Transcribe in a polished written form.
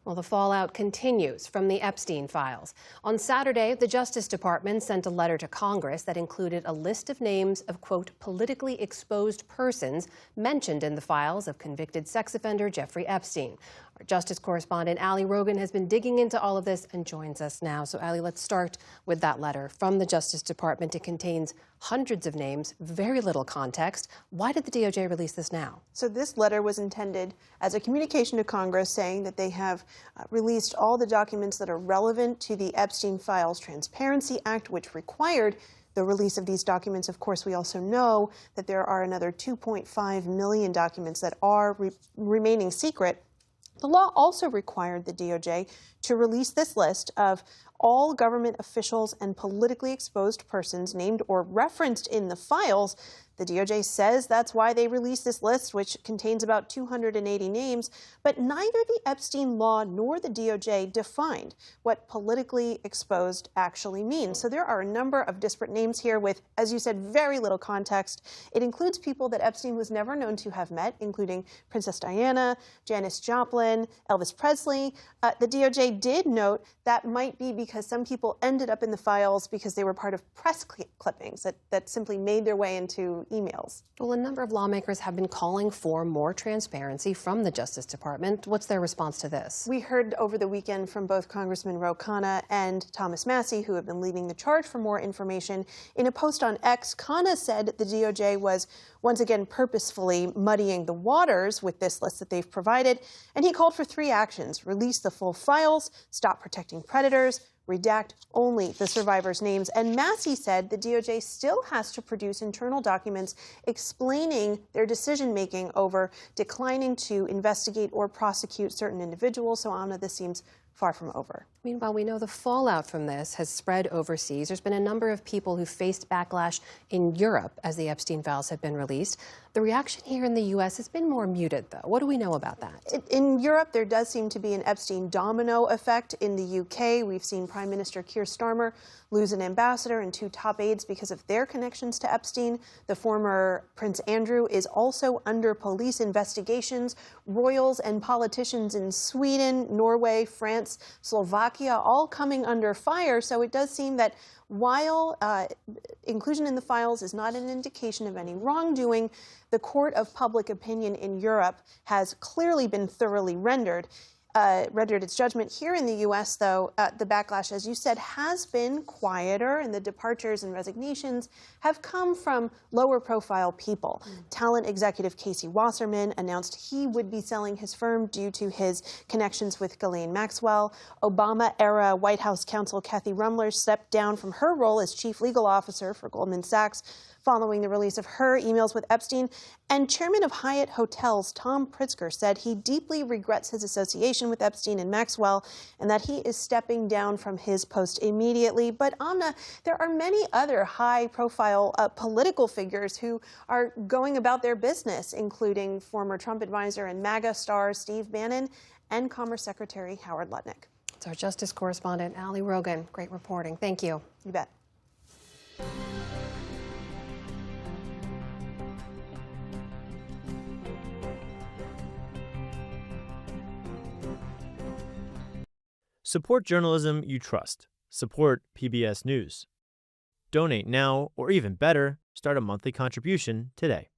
Well, the fallout continues from the Epstein files. On Saturday, the Justice Department sent a letter to Congress that included a list of names of, quote, politically exposed persons mentioned in the files of convicted sex offender Jeffrey Epstein. Our Justice correspondent Ali Rogan has been digging into all of this and joins us now. So, Ali, let's start with that letter from the Justice Department. It contains hundreds of names, very little context. Why did the DOJ release this now? So this letter was intended as a communication to Congress saying that they have released all the documents that are relevant to the Epstein Files Transparency Act, which required the release of these documents. Of course, we also know that there are another 2.5 million documents that are remaining secret. The law also required the DOJ to release this list of all government officials and politically exposed persons named or referenced in the files. The DOJ says that's why they released this list, which contains about 280 names, but neither the Epstein law nor the DOJ defined what politically exposed actually means. So there are a number of disparate names here with, as you said, very little context. It includes people that Epstein was never known to have met, including Princess Diana, Janis Joplin, Elvis Presley. The DOJ did note that might be because some people ended up in the files because they were part of press clippings that simply made their way into emails. Well, a number of lawmakers have been calling for more transparency from the Justice Department. What's their response to this? We heard over the weekend from both Congressman Ro Khanna and Thomas Massie, who have been leading the charge for more information. In a post on X, Khanna said the DOJ was once again purposefully muddying the waters with this list that they've provided, and he called for 3 actions: release the full files, stop protecting predators, redact only the survivors' names. And Massie said the DOJ still has to produce internal documents explaining their decision-making over declining to investigate or prosecute certain individuals. So, Amna, this seems far from over. Meanwhile, we know the fallout from this has spread overseas. There's been a number of people who faced backlash in Europe as the Epstein files have been released. The reaction here in the U.S. has been more muted, though. What do we know about that? In Europe, there does seem to be an Epstein domino effect. In the UK, we've seen Prime Minister Keir Starmer lose an ambassador and 2 top aides because of their connections to Epstein. The former Prince Andrew is also under police investigations. Royals and politicians in Sweden, Norway, France, Slovakia, all coming under fire. So it does seem that while inclusion in the files is not an indication of any wrongdoing, the court of public opinion in Europe has clearly been thoroughly rendered its judgment. Here in the U.S., though, the backlash, as you said, has been quieter, and the departures and resignations have come from lower-profile people. Talent executive Casey Wasserman announced he would be selling his firm due to his connections with Ghislaine Maxwell. Obama-era White House counsel Kathy Rumler stepped down from her role as chief legal officer for Goldman Sachs following the release of her emails with Epstein. And chairman of Hyatt Hotels, Tom Pritzker, said he deeply regrets his association with Epstein and Maxwell and that he is stepping down from his post immediately. But, Amna, there are many other high-profile political figures who are going about their business, including former Trump advisor and MAGA star Steve Bannon and Commerce Secretary Howard Lutnick. It's our Justice correspondent, Ali Rogan. Great reporting. Thank you. You bet. Support journalism you trust. Support PBS News. Donate now, or even better, start a monthly contribution today.